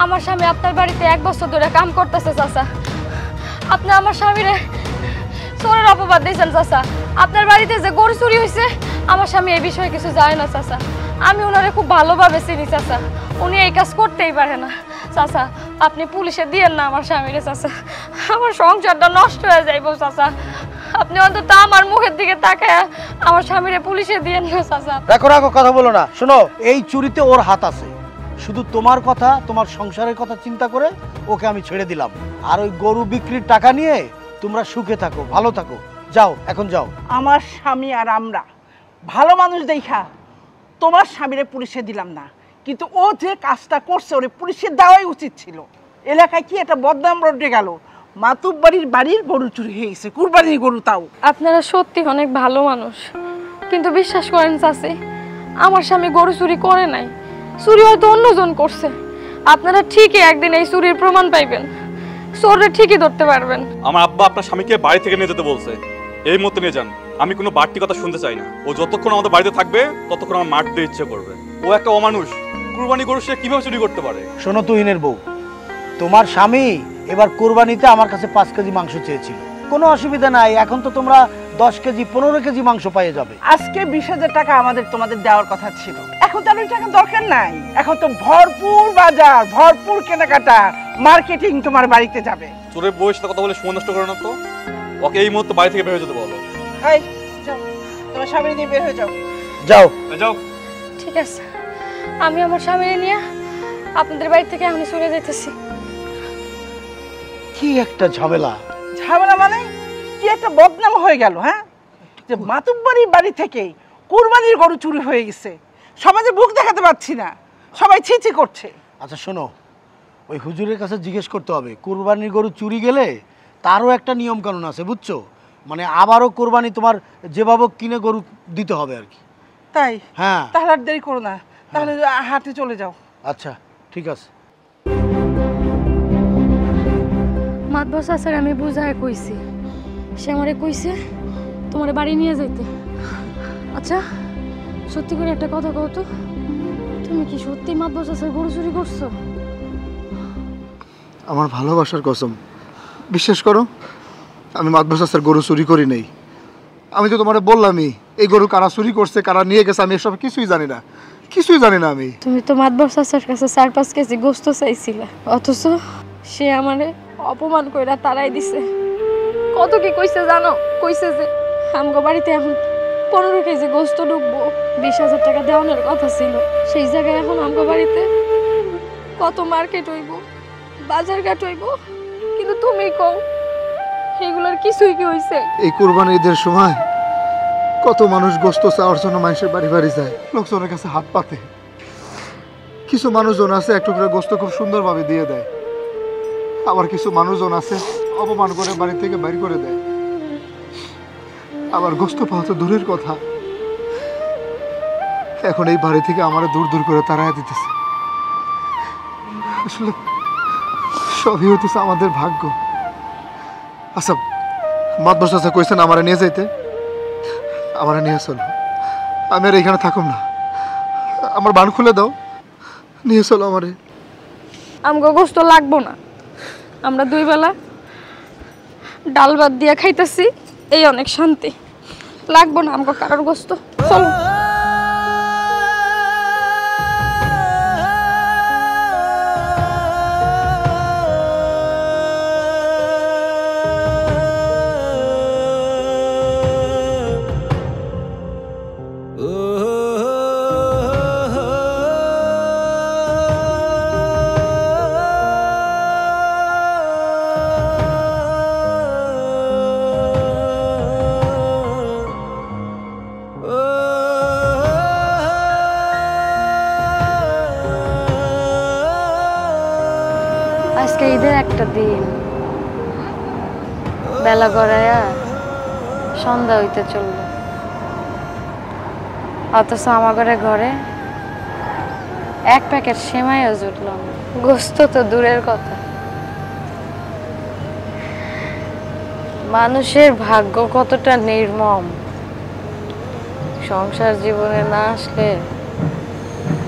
আমার স্বামী আপনার বাড়িতে 1 বছর ধরে কাম করতেছে চাচা। আপনি আমার স্বামীরে চোরের অপবাদ দিয়েছেন চাচা। আপনার বাড়িতে যে গরু চুরি হয়েছে, আমার স্বামী এই বিষয়ে কিছু জানে না চাচা। আমি ওনারে খুব ভালোভাবে চিনি চাচা, উনি এই কাজ করতেই পারে না চাচা। আপনি পুলিশে দিয়েন না আমার স্বামীরে চাচা, আমার সংসারটা নষ্ট হয়ে যাইব চাচা। আপনি অন্তত আমার মুখের দিকে তাকায় আমার স্বামীরে পুলিশে দিয়েন না চাচা। রাখো রাখো, কথা বলো না। শোনো, এই চুরিতে ওর হাত আছে। শুধু তোমার কথা, তোমার সংসারের কথা চিন্তা করে ওকে আমি ছেড়ে দিলাম। আর ওই গরু বিক্রির টাকা নিয়ে তোমরা সুখে থাকো, ভালো থাকো। যাও, এখন যাও। আমার স্বামী আর আমরা ভালো মানুষ দেখা তোমার স্বামীরে পুলিশে দিলাম না, কিন্তু ও যে কাজটা করছে ওরে পুলিশে দেওয়াই উচিত ছিল। এলাকায় কি একটা বদনাম রটে গেল, মাতুব বাড়ির গরু চুরি হয়ে গেছে, কুরবানির গরু তাও। আপনারা সত্যি অনেক ভালো মানুষ, কিন্তু বিশ্বাস করেন চাচি, আমার স্বামী গরু চুরি করে নাই, চুরি হয়তো অন্যজন করছে। আপনারা ঠিকই একদিন এই চুরির প্রমাণ পাইবেন, চোররে ঠিকই ধরতে পারবেন। আমার আব্বা আপনার স্বামীকে বাড়ি থেকে নিয়ে যেতে বলছে, এই মতো নিয়ে যান। আমি কোনো বাড়তি কথা শুনতে চাই না। ও যতক্ষণ আমাদের বাড়িতে থাকবে ততক্ষণ আমার মারতে ইচ্ছে করবে। ও একটা অমানুষ, কুরবানি গরু সে কিভাবে চুরি করতে পারে? শোনো তুহিনের বউ, তোমার স্বামী এবার কোরবানিতে আমার কাছে 5 কেজি মাংস চেয়েছিল। কোনো অসুবিধা নাই, এখন তো তোমরা 10 কেজি 15 কেজি মাংস পেয়ে যাবে। আজকে 20,000 টাকা তোমাদের দেওয়ার কথা ছিল, এখন তো আর ওই টাকা দরকার নাই। এখন তো ভরপুর বাজার, ভরপুর কেনাকাটা, মার্কেটিং তোমার বাড়িতে যাবে। চোরের বউয়ের সাথে কথা বলে সময় নষ্ট করে না তো। ওকে এই মুহূর্তে বাড়ি থেকে বের হয়ে যেতে বলো। এই যাও, তোমার স্বামী নিয়ে বের হয়ে যাও। যাও যাও। ঠিক আছে, আমি আমার স্বামীরে নিয়ে আপনাদের বাড়ি থেকে আমি চলে যাইতেছি। কি একটা ঝামেলা! ঝামেলা মানে কি একটা বদনাম হয়ে গেল। হ্যাঁ, যে মাতুব বাড়ি থেকে কুরবানির গরু চুরি হয়ে গেছে, সমাজে মুখ দেখাতে পারছি না, সবাই ছিছি করছে। আচ্ছা শোনো, ওই হুজুরের কাছে জিজ্ঞেস করতে হবে, কুরবানির গরু চুরি গেলে তারও একটা নিয়ম কানুন আছে, বুঝছো? মানে আবারও কোরবানি তোমার যেভাবে কিনে গরু দিতে হবে আর কি। তাই? হ্যাঁ। তাহলে আর দেরি করো না, তাহলে হাটে চলে যাও। আচ্ছা ঠিক আছে। মাতবর চাচার আমি বুঝায় কইছি, সে আমারে কইছে তোমার বাড়ি নিয়ে যাইতে। আচ্ছা সত্যি করে একটা কথা কও তো, তুমি কি সত্যি মাতবর চাচার গরু চুরি করছো? আমার ভালোবাসার কসম, বিশ্বাস করো, আমি মাতবর চাচার গরু চুরি করি নাই। আমি তো তোমারে বললামই, এই গরু কারা চুরি করছে, কারা নিয়ে গেছে, আমি এসব কিছুই জানি না, কিছুই জানি না আমি। তুমি তো মাতবর চাচার কাছে 4-5 কেজি গোস্ত চাইছিলা, অথচ সে আমারে অপমান কইরা তাড়াই দিছে। কত কি কইছে জানো? কইছে যে আমগো বাড়িতে এখন 15 কেজি গোস্ত ঢুকবো, 20,000 টাকা দেওয়ানোর কথা ছিল। সেই জায়গায় এখন আমগো বাড়িতে কত মার্কেট হইব, বাজার ঘাট হইব, কিন্তু তুমি কও এগুলোর কিছুই কি হইছে? এই কুরবানি ঈদের সময় কত মানুষ গোস্ত চাওয়ার জন্য মানুষের বাড়ি বাড়ি যায়, লোকজনের কাছে হাত পাতে। কিছু মানুষজন আছে এক টুকরা গোস্ত খুব সুন্দরভাবে দিয়ে দেয়, আবার কিছু মানুষজন আছে অপমান করে বাড়ি থেকে বাইর করে দেয়। আবার গোস্ত পাওয়া তো দূরের কথা, এখন এই বাড়ি থেকে আমার দূর দূর করে তাড়াই দিতেছে। আসলে সবই হইতেছে আমাদের ভাগ্য। আচ্ছা মাতবর চাচা কইছেন আমারে নিয়ে যাইতে, আমারে নিয়ে চলো, আমি আর এইখানে থাকুম না, আমার বান খুলে দাও, নিয়ে চলো আমারে। আমগো গোস্ত লাগবো না, আমরা 2 বেলা ডাল ভাত দিয়া খাইতেছি, এই অনেক শান্তি। লাগবো না আমগো কারোর গোস্ত, চলো। আজকে ঈদের একটা দিন, বেলা গড়াইয়া সন্ধ্যা হইতে চলল, অথচ আমার ঘরে এক প্যাকেট সেমাইও জুটল না। গোস্ত তো দূরের কথা, মানুষের ভাগ্য কতটা নির্মম। সংসার জীবনে না আসলে,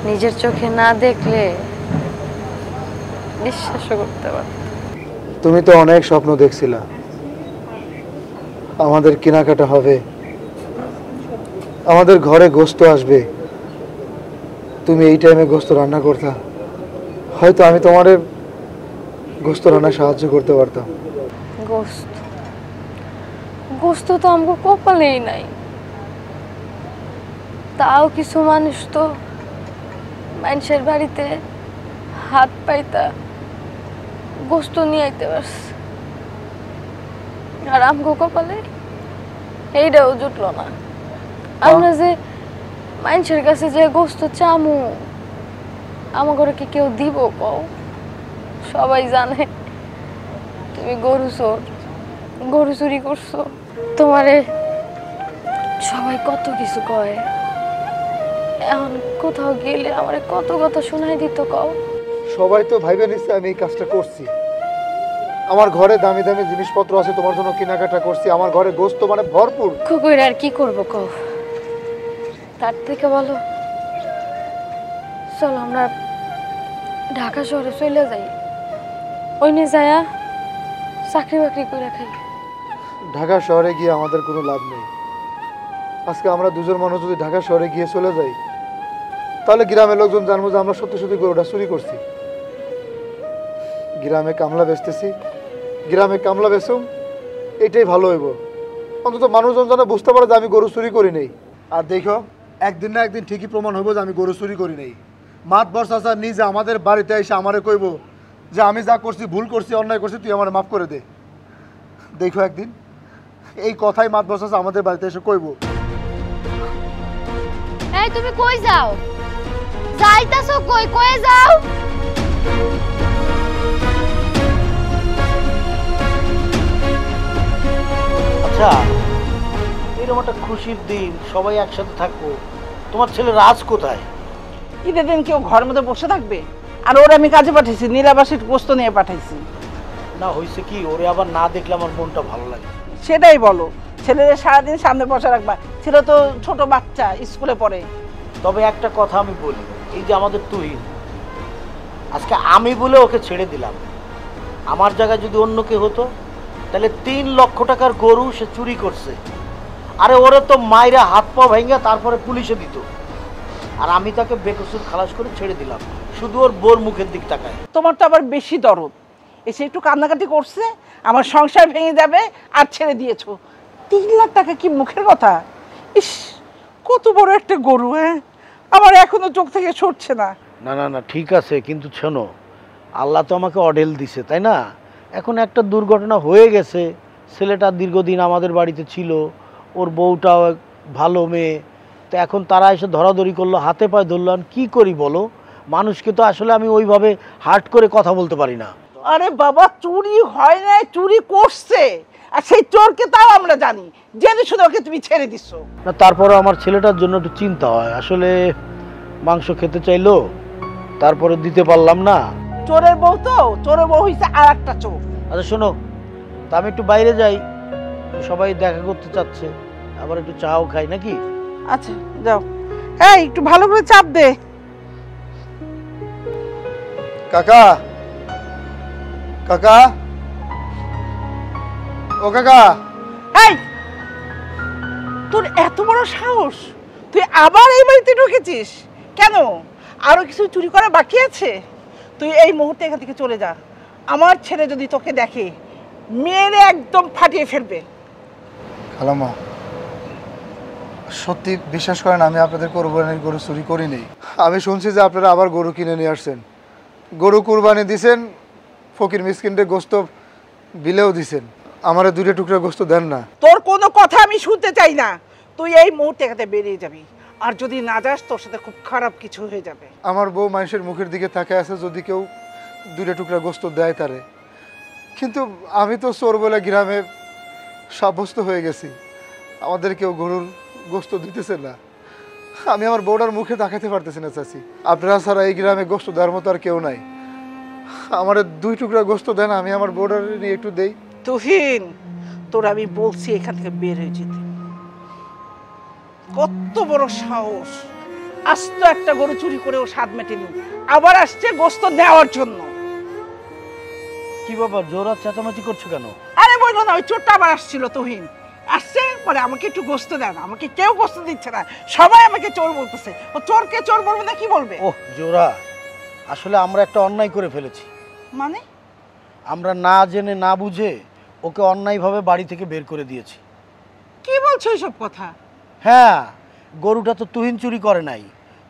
নিজের চোখে না দেখলে বিশ্বাসও করতে পারত। তুমি তো অনেক স্বপ্ন দেখছিলা, আমাদের কেনাকাটা হবে, আমাদের ঘরে গোস্ত আসবে, তুমি এই টাইমে গোস্ত রান্না করতা, হয়তো আমি তোমার গোস্ত রান্নায় সাহায্য করতে পারতাম। গোস্ত গোস্ত তো আমাকে কপালেই নাই, তাও কিছু মানুষ তো মানুষের বাড়িতে হাত পাইতা গোস্ত নিয়ে আইতে পারছে, আর আমগো কপালে এইটাও জুটলো না। আমরা যে মানুষের কাছে যে গোস্ত চামু, আমার ঘরে কি কেউ দিব কও? সবাই জানে তুমি গরু চোর, গরু চুরি করছো। তোমারে সবাই কত কিছু কয়, এখন কোথাও গেলে আমারে কত কথা শোনাই দিত কও। সবাই তো ভাইবে নিচ্ছে আমি এই কাজটা করছি, আমার ঘরে দামি দামি জিনিসপত্র আছে, তোমার জন্য কেনাকাটা করছি, আমার ঘরে গোস্ত মানে ভরপুর। কুকুর আর কি করবো কও? তার থেকে বলো চলো আমরা ঢাকা শহরে চলে যাই, ওইনে যায়া চাকরি বাকরি করে খাই। ঢাকা শহরে গিয়ে আমাদের কোনো লাভ নেই। আজকে আমরা দুজন মানুষ যদি ঢাকা শহরে গিয়ে চলে যাই, তাহলে গ্রামের লোকজন জানবো যে আমরা সত্যি সত্যি গরুটা চুরি করছি। গ্রামে কামলা বেচতেছি, গ্রামে কামলা বেচুম, এটাই ভালো হইব। অন্তত মানুষজন যেন বুঝতে পারে যে আমি গরু চুরি করি নেই। আর দেখো, একদিন না একদিন ঠিকই প্রমাণ হইব যে আমি গরু চুরি করি নেই। মাতবর চাচা নিজে আমাদের বাড়িতে এসে আমারে কইব যে আমি যা করছি ভুল করছি, অন্যায় করছি, তুই আমার মাফ করে দে। দেখো একদিন এই কথাই মাতবর চাচা আমাদের বাড়িতে এসে কইব। এই তুমি কই যাও? যাইতাছো কই? কই যাও? আচ্ছা, এরকম একটা খুশির দিন, সবাই একসাথে থাকবো, তোমার ছেলে রাজ কোথায়? ঈদের দিন কেউ ঘরের মধ্যে বসে থাকবে? আর ওরা আমি কাজে পাঠাইছি, নীলাবাসীর গোস্ত নিয়ে পাঠাইছি। না হয়েছে কি, ওরে আবার না দেখলে আমার মনটা ভালো লাগে। সেটাই বলো, ছেলেদের সারাদিন সামনে বসে রাখবা, ছেলে তো ছোট বাচ্চা, স্কুলে পড়ে। তবে একটা কথা আমি বলি, এই যে আমাদের তুহিন, আজকে আমি বলে ওকে ছেড়ে দিলাম, আমার জায়গায় যদি অন্য কেউ হতো, তাহলে 3 লক্ষ টাকার গরু সে চুরি করছে, আরে ওরে তো মাইরা হাত পা ভেঙে তারপরে পুলিশে দিত, আর আমি তাকে বেকসুর খালাস করে ছেড়ে দিলাম, শুধু ওর বোর মুখের দিক তাকায়। তোমার তো আবার বেশি দরদ, এসে একটু কান্নাকাটি করছে, আমার সংসার ভেঙে যাবে আর ছেড়ে দিয়েছো। 3 লাখ টাকা কি মুখের কথা? ইস, কত বড় একটা গরু! হ্যাঁ, আমার এখনো চোখ থেকে সরছে না। না না না, ঠিক আছে, কিন্তু শোনো, আল্লাহ তো আমাকে অডেল দিছে, তাই না? এখন একটা দুর্ঘটনা হয়ে গেছে, ছেলেটা দীর্ঘদিন আমাদের বাড়িতে ছিল, ওর বউটাও ভালো মেয়ে, তো এখন তারা এসে ধরাধরি করলো, হাতে পায়ে ধরলো, আর কী করি বলো? মানুষকে তো আসলে আমি ওইভাবে হার্ট করে কথা বলতে পারি না। আরে বাবা, চুরি হয় না, চুরি করছে, আর সেই চোরকে তাও আমরা জানি, জেনে শুনে ওকে তুমি ছেড়ে দিচ্ছ। না, তারপরে আমার ছেলেটার জন্য একটু চিন্তা হয়, আসলে মাংস খেতে চাইলো, তারপরে দিতে পারলাম না। চোরের বউ তো, চোরের বউ হইছে আর একটা চোর। আচ্ছা শোনো, তা আমি একটু বাইরে যাই, সবাই দেখা করতে চাচ্ছে, আবার একটু চাও খাই নাকি? আচ্ছা যাও, এই একটু ভালো করে চাপ দে। কাকা, কাকা, ও কাকা। এই, তোর এত বড় সাহস, তুই আবার এই বাড়িতে ঢুকেছিস কেন? আরো কিছু চুরি করা বাকি আছে? তুই এই মুহূর্তে এখান থেকে চলে যা, আমার ছেলে যদি তোকে দেখে মেরে একদম ফাটিয়ে ফেলবে। খালাম্মা, সত্যি বিশ্বাস করেন আমি আপনাদের কোরবানির গরু চুরি করিনি। আমি শুনছি যে আপনারা আবার গরু কিনে নিয়ে আসছেন, গরু কুরবানি দিছেন, ফকির মিসকিনরে গোস্ত বিলেও দিছেন, আমারে 2 টুকরা গোস্ত দেন না। তোর কোনো কথা আমি শুনতে চাই না, তুই এই মুহূর্তে এখান থেকে বেরিয়ে যাবি, আর যদি না যাস তোর সাথে খুব খারাপ কিছু হয়ে যাবে। আমার বউ মানুষের মুখের দিকে তাকায় আছে যদি কেউ 2 টুকরা গোস্ত দেয় তারে, কিন্তু আমি তো চোর বলে গ্রামে সাব্যস্ত হয়ে গেছি, আমাদের কেউ গরুর গোশত দিতেছে না। আমি আমার বউটার মুখে তাকাতে পারতেছি না চাচি। আপনারা ছাড়া এই গ্রামে গোশত দেওয়ার মতো আর কেউ নাই। আমার 2 টুকরা গোশত দেন, আমি আমার বউটার নিয়ে একটু দেই। তুহিন, তোর আমি বলছি এখান থেকে বের হয়ে যেতে। কত বড় সাহস! আস্ত একটা গরু চুরি করেও স্বাদ মেটেনি, আবার আসছে গোস্ত নেওয়ার জন্য। কি ব্যাপার, জোরা চেঁচামেচি করছো কেন? আরে বললো না, ওই চোরটা আবার আসছিল। তুহিন আসছে পরে আমাকে একটু গোস্ত দেন, আমাকে কেউ গোস্ত দিচ্ছে না, সবাই আমাকে চোর বলতেছে। ও চোরকে চোর বলবে না, কি বলবে? ওহ জোরা, আসলে আমরা একটা অন্যায় করে ফেলেছি। মানে? আমরা না জেনে না বুঝে ওকে অন্যায়ভাবে বাড়ি থেকে বের করে দিয়েছি। কি বলছো এইসব কথা? হ্যাঁ, গরুটা তো তুহিন চুরি করে নাই,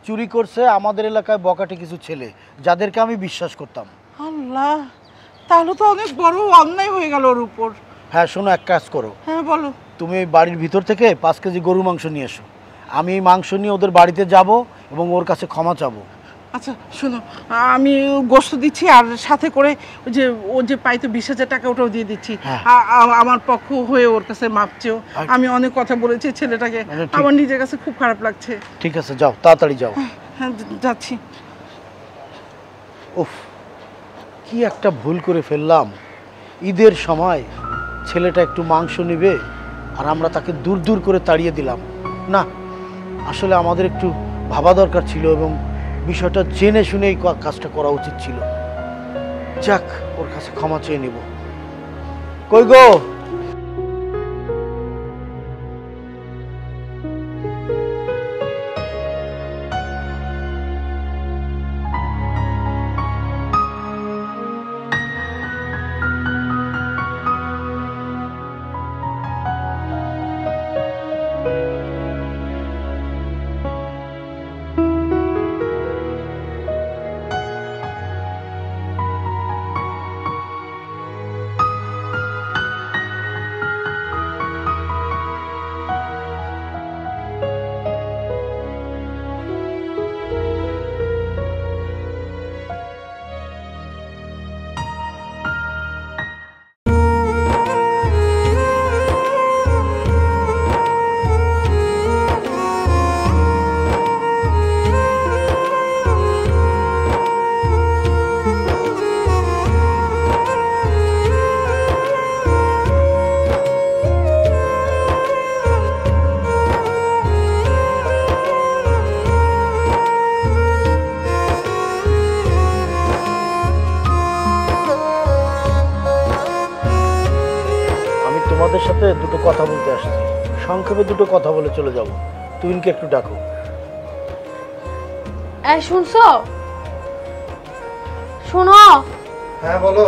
চুরি করছে আমাদের এলাকায় বকাটে কিছু ছেলে, যাদেরকে আমি বিশ্বাস করতাম। আল্লাহ, তাহলে তো অনেক বড় অন্যায় হয়ে গেল ওর উপর। হ্যাঁ শোনো, এক কাজ করো, হ্যাঁ বলো। তুমি ওই বাড়ির ভিতর থেকে 5 কেজি গরু মাংস নিয়ে এসো। আমি এই মাংস নিয়ে ওদের বাড়িতে যাব এবং ওর কাছে ক্ষমা চাবো। আচ্ছা শোনো, আমি গোস্ত দিচ্ছি, আর সাথে করে ওই যে ও যে পাইতো 20,000 টাকা, ওটাও দিয়ে দিচ্ছি। আমার পক্ষ হয়ে ওর কাছে মাপ চেও। আমি অনেক কথা বলেছি ছেলেটাকে, আমার নিজের কাছে খুব খারাপ লাগছে। ঠিক আছে, যাও তাড়াতাড়ি যাও। হ্যাঁ যাচ্ছি। উফ, কি একটা ভুল করে ফেললাম। ঈদের সময় ছেলেটা একটু মাংস নেবে আর আমরা তাকে দূর দূর করে তাড়িয়ে দিলাম। না, আসলে আমাদের একটু ভাবা দরকার ছিল এবং বিষয়টা জেনে শুনে এই কাজটা করা উচিত ছিল। যাক, ওর কাছে ক্ষমা চেয়ে নিব। কই গো? তোমাদের সাথে দুটো কথা বলতে আসছি। সংক্ষেপে দুটো কথা বলে চলে যাব। তুহিনকে একটু ডাকো। এই শুনছো? শোনো। হ্যাঁ বলো।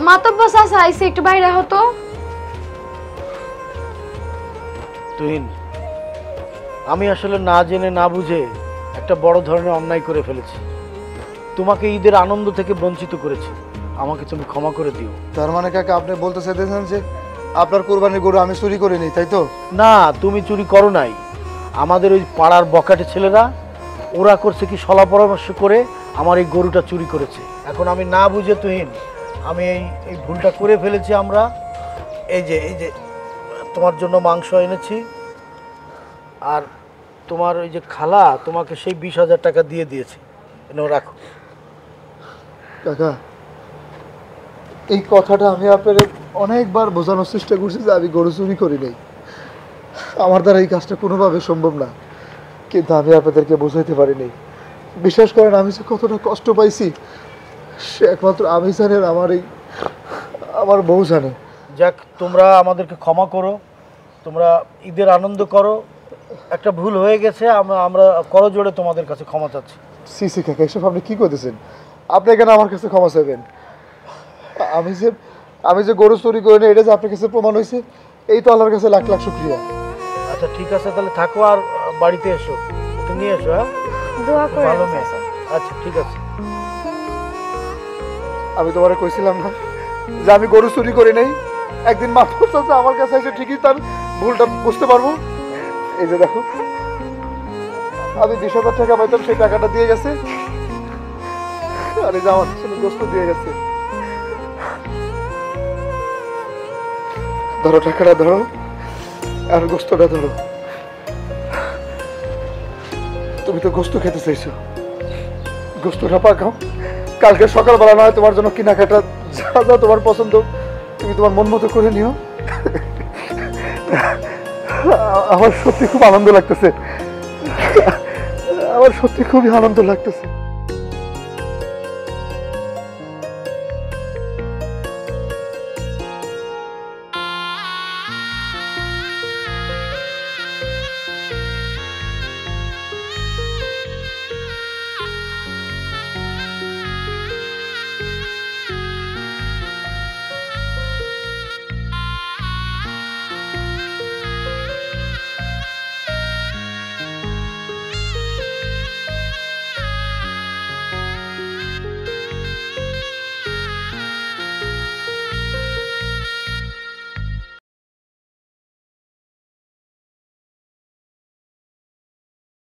মাতব্বর চাচা আইছে, একটু বাইরে হতো। তুহিন, আমি আসলে না জেনে না বুঝে একটা বড় ধরনের অন্যায় করে ফেলেছি। তোমাকে ঈদের আনন্দ থেকে বঞ্চিত করেছি, আমাকে তুমি ক্ষমা করে দিও। তার মানে কাকা আপনি বলতে চাইতেছেন যে আপনার কোরবানির গরু আমি চুরি করিনি, তাই তো? না, তুমি চুরি করো নাই। আমাদের ওই পাড়ার বকাটে ছেলেরা ওরা করছে কি সলা পরামর্শ করে আমার এই গরুটা চুরি করেছে। এখন আমি না বুঝে তুহিন আমি এই ভুলটা করে ফেলেছি। আমরা এই যে তোমার জন্য মাংস এনেছি, আর তোমার ওই যে খালা তোমাকে সেই 20,000 টাকা দিয়ে দিয়েছে, এনে রাখো। কাকা, এই কথাটা আমি আপনার অনেকবার বোঝানোর চেষ্টা করছি যে আমি গরু চুরি করি নাই, আমার দ্বারা এই কাজটা কোনোভাবে সম্ভব না, কিন্তু আমি আপনাদেরকে বোঝাইতে পারিনি। বিশ্বাস করেন, আমি যে কতটা কষ্ট পাইছি সে একমাত্র আমি জানি, আর আমার বউ জানে। যাক, তোমরা আমাদেরকে ক্ষমা করো, তোমরা ঈদের আনন্দ করো। একটা ভুল হয়ে গেছে, আমরা করজোড়ে তোমাদের কাছে ক্ষমা চাচ্ছি। সি কাকা, এসব আপনি কি করতেছেন? আপনি কেন আমার কাছে ক্ষমা চাইবেন? আমি যে গরু চুরি করি না এটা যে আপনার কাছে প্রমাণ হয়েছে, এই তো আল্লাহর কাছে লাখ লাখ শুকরিয়া। আচ্ছা ঠিক আছে, তাহলে থাকো আর বাড়িতে এসো, ওকে নিয়ে এসো। হ্যাঁ, দোয়া করে। ভালো মেয়ে। আচ্ছা ঠিক আছে। আমি তোমারে কইছিলাম না যে আমি গরু চুরি করি নাই? একদিন মাফ করতে আমার কাছে এসে ঠিকই তার ভুলটা বুঝতে পারবো। এই যে দেখো, আমি 20,000 টাকা পাইতাম, সেই টাকাটা দিয়ে গেছে, আর এই যে আমার ছেলে গোস্ত দিয়ে গেছে। ধরো টাকাটা, ধরো। আর গোস্তটা ধরো। তুমি তো গোস্ত খেতে চাইছো, গোস্তটা পাকাও। কালকে সকালবেলা নয় তোমার জন্য কেনাকাটা যা যা তোমার পছন্দ তুমি তোমার মন মতো করে নিও। আমার সত্যি খুব আনন্দ লাগতেছে, আমার সত্যি খুবই আনন্দ লাগতেছে।